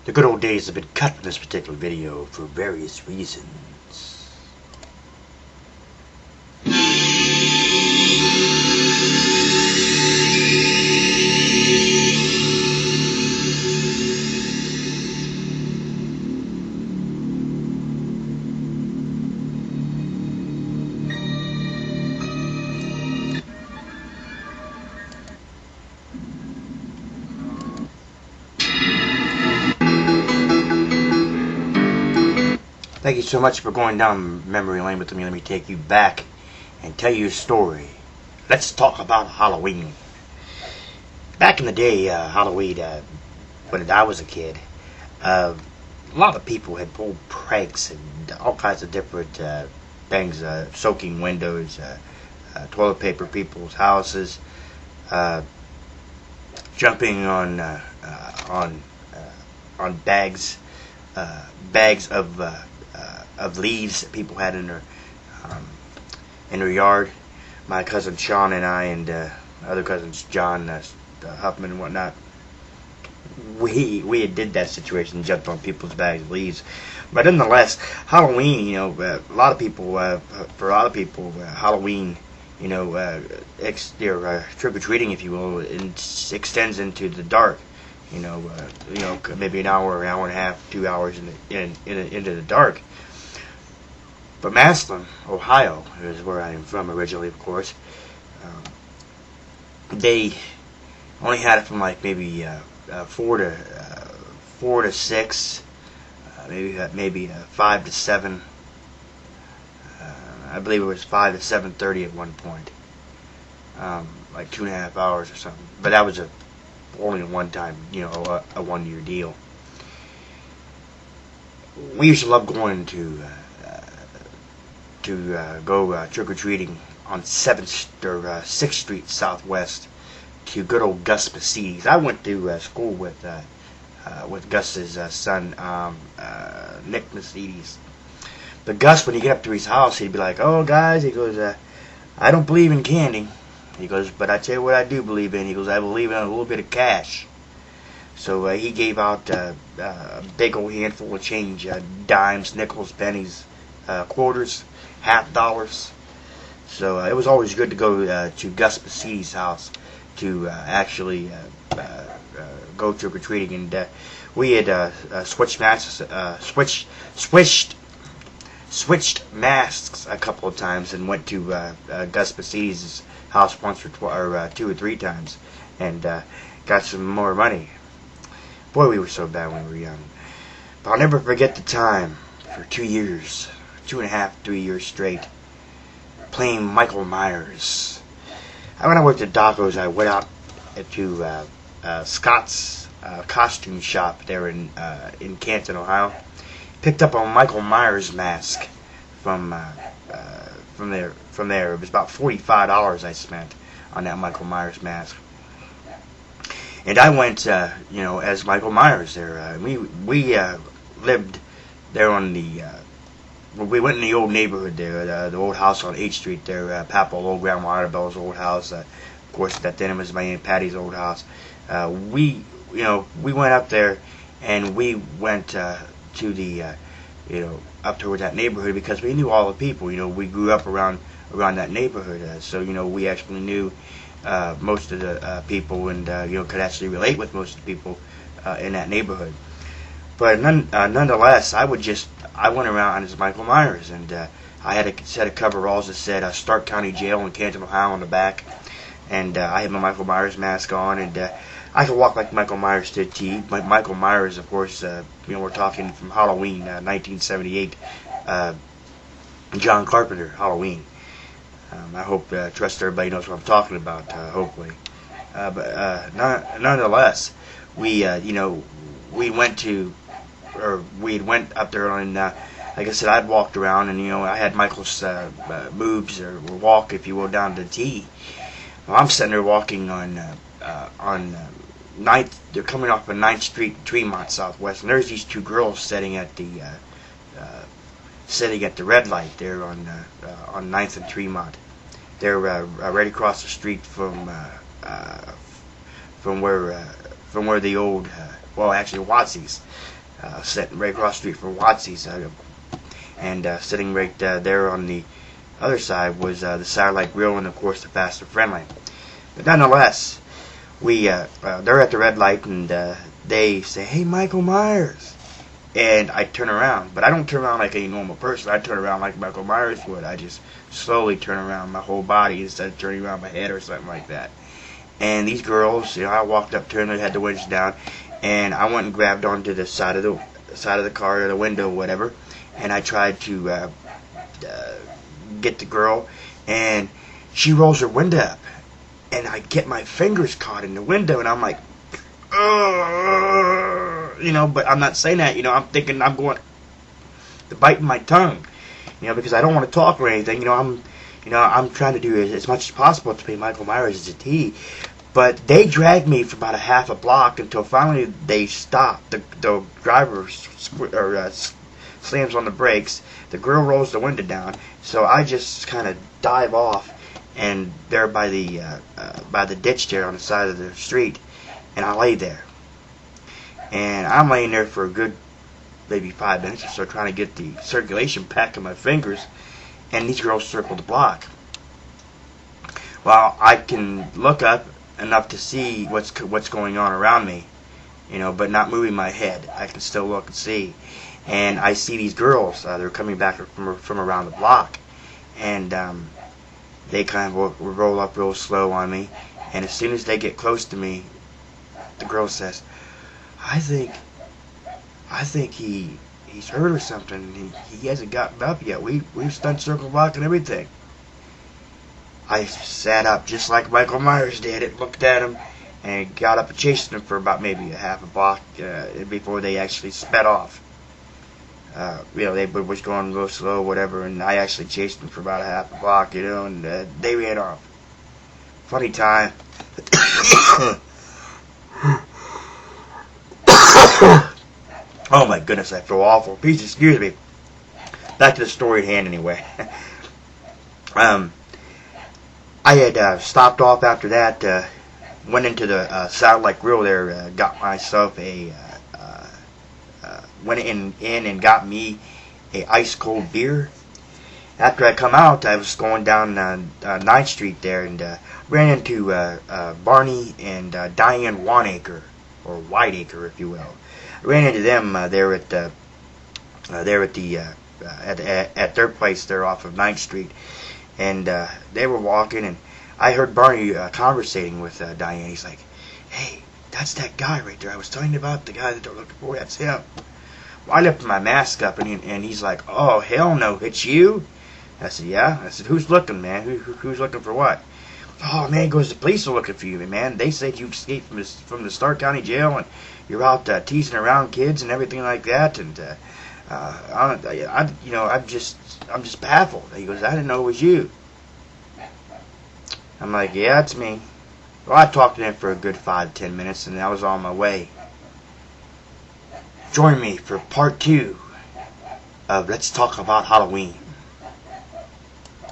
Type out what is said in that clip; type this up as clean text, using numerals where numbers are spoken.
The good old days have been cut from this particular video for various reasons. Thank you so much for going down memory lane with me. Let me take you back and tell you a story. Let's talk about Halloween. Back in the day, Halloween, when I was a kid, a lot of people had pulled pranks and all kinds of different things, soaking windows, toilet paper people's houses, jumping on bags of leaves that people had in their yard. My cousin Sean and I and other cousins John Huffman and whatnot, we had did that situation, jumped on people's bags of leaves. But nonetheless, Halloween, a lot of people, for a lot of people, Halloween, their trick or treating, if you will, extends into the dark. Maybe an hour and a half, 2 hours into the dark. But Massillon, Ohio, is where I am from originally, of course. They only had it from like maybe 4 to 6, maybe 5 to 7. I believe it was 5 to 7:30 at one point, like 2.5 hours or something. But that was only a one-time, a one-year deal. We used to love going to go trick-or-treating on 7th or 6th Street Southwest to good old Gus Mercedes. I went to school with Gus's son, Nick Mercedes. But Gus, when you get up to his house, he'd be like, "Oh, guys," he goes, "I don't believe in candy." He goes, "But I tell you what I do believe in." He goes, "I believe in a little bit of cash." So he gave out a big old handful of change, dimes, nickels, pennies, quarters, $50. So it was always good to go to Gus Mercedes' house to actually go trick or treating, and we had switched masks a couple of times, and went to Gus Mercedes' house once or 2 or 3 times, and got some more money. Boy, we were so bad when we were young. But I'll never forget the time for 2 years. 2.5, 3 years straight, playing Michael Myers. When I worked at Daco's, I went out to Scott's costume shop there in Canton, Ohio. Picked up a Michael Myers mask from there. It was about $45 I spent on that Michael Myers mask. And I went, as Michael Myers there. We lived there on the. We went in the old neighborhood there, the old house on 8th Street there, Papa Old Grandma Arabelle's old house. Of course, that then was my Aunt Patty's old house. We went up there, and we went to the, up toward that neighborhood because we knew all the people. We grew up around that neighborhood, so we actually knew most of the people, and could actually relate with most of the people in that neighborhood. But nonetheless, I went around as Michael Myers, and I had a set of coveralls that said Stark County Jail in Canton, Ohio on the back, and I had my Michael Myers mask on, and I could walk like Michael Myers did to you. Michael Myers, of course, we're talking from Halloween, 1978, John Carpenter, Halloween. I hope, trust everybody knows what I'm talking about, hopefully. But nonetheless, we went up there, and like I said, I'd walked around, and I had Michael's moves or walk, if you will, down to the T. Well, I'm sitting there walking on 9th. They're coming off of 9th Street, Tremont Southwest, and there's these 2 girls sitting at the red light there on 9th and Tremont. They're right across the street from where the old well, actually Watsy's, sitting right across the street from Watsy's, and sitting right there on the other side was the Satellite Grill and of course the Fast and Friendly. But nonetheless, they're at the red light and they say, "Hey, Michael Myers," and I turn around, but I don't turn around like any normal person. I turn around like Michael Myers would. I just slowly turn around my whole body instead of turning around my head or something like that. And these girls, I walked up to them, they had the windows down, and I went and grabbed onto the side of the car or the window, whatever, and I tried to get the girl, and she rolls her window up, and I get my fingers caught in the window, and I'm like, but I'm not saying that, I'm thinking I'm going to bite my tongue, because I don't want to talk or anything, I'm trying to do as much as possible to pay Michael Myers as a T, but they dragged me for about a half a block until finally they stopped. The driver slams on the brakes. The girl rolls the window down, so I just kind of dive off, and there by the ditch there on the side of the street, and I lay there, and I'm laying there for a good maybe 5 minutes or so, trying to get the circulation back in my fingers. And these girls circle the block. Well, I can look up enough to see what's going on around me, but not moving my head. I can still look and see. And I see these girls. They're coming back from around the block, and they kind of roll up real slow on me. And as soon as they get close to me, the girl says, "I think he's hurt or something. He hasn't gotten up yet. We've done circle block and everything." I sat up just like Michael Myers did and looked at him and got up and chased him for about maybe a half a block before they actually sped off. They was going real slow, whatever, and I actually chased them for about a half a block, and they ran off. Funny time. Oh my goodness, I feel awful. Please excuse me. Back to the story at hand anyway. I had stopped off after that, went into the Satellite Grill there, got myself went in and got me a ice cold beer. After I come out, I was going down 9th Street there and ran into Barney and Diane Wanacre, or Whiteacre, if you will. I ran into them there at their place there off of 9th Street, and they were walking, and I heard Barney conversating with Diane. He's like, "Hey, that's that guy right there I was telling you about, the guy that they're looking for. That's him." Well, I lifted my mask up, and he's like, "Oh, hell no, it's you?" I said, "Yeah." I said, "Who's looking, man? Who's looking for what?" "Oh, man," goes, "the police are looking for you, man. They said you escaped from the Stark County Jail, and you're out teasing around kids and everything like that, and I'm just baffled." He goes, "I didn't know it was you." I'm like, "Yeah, it's me." Well, I talked to him for a good 5-10 minutes, and I was on my way. Join me for part 2 of Let's Talk About Halloween.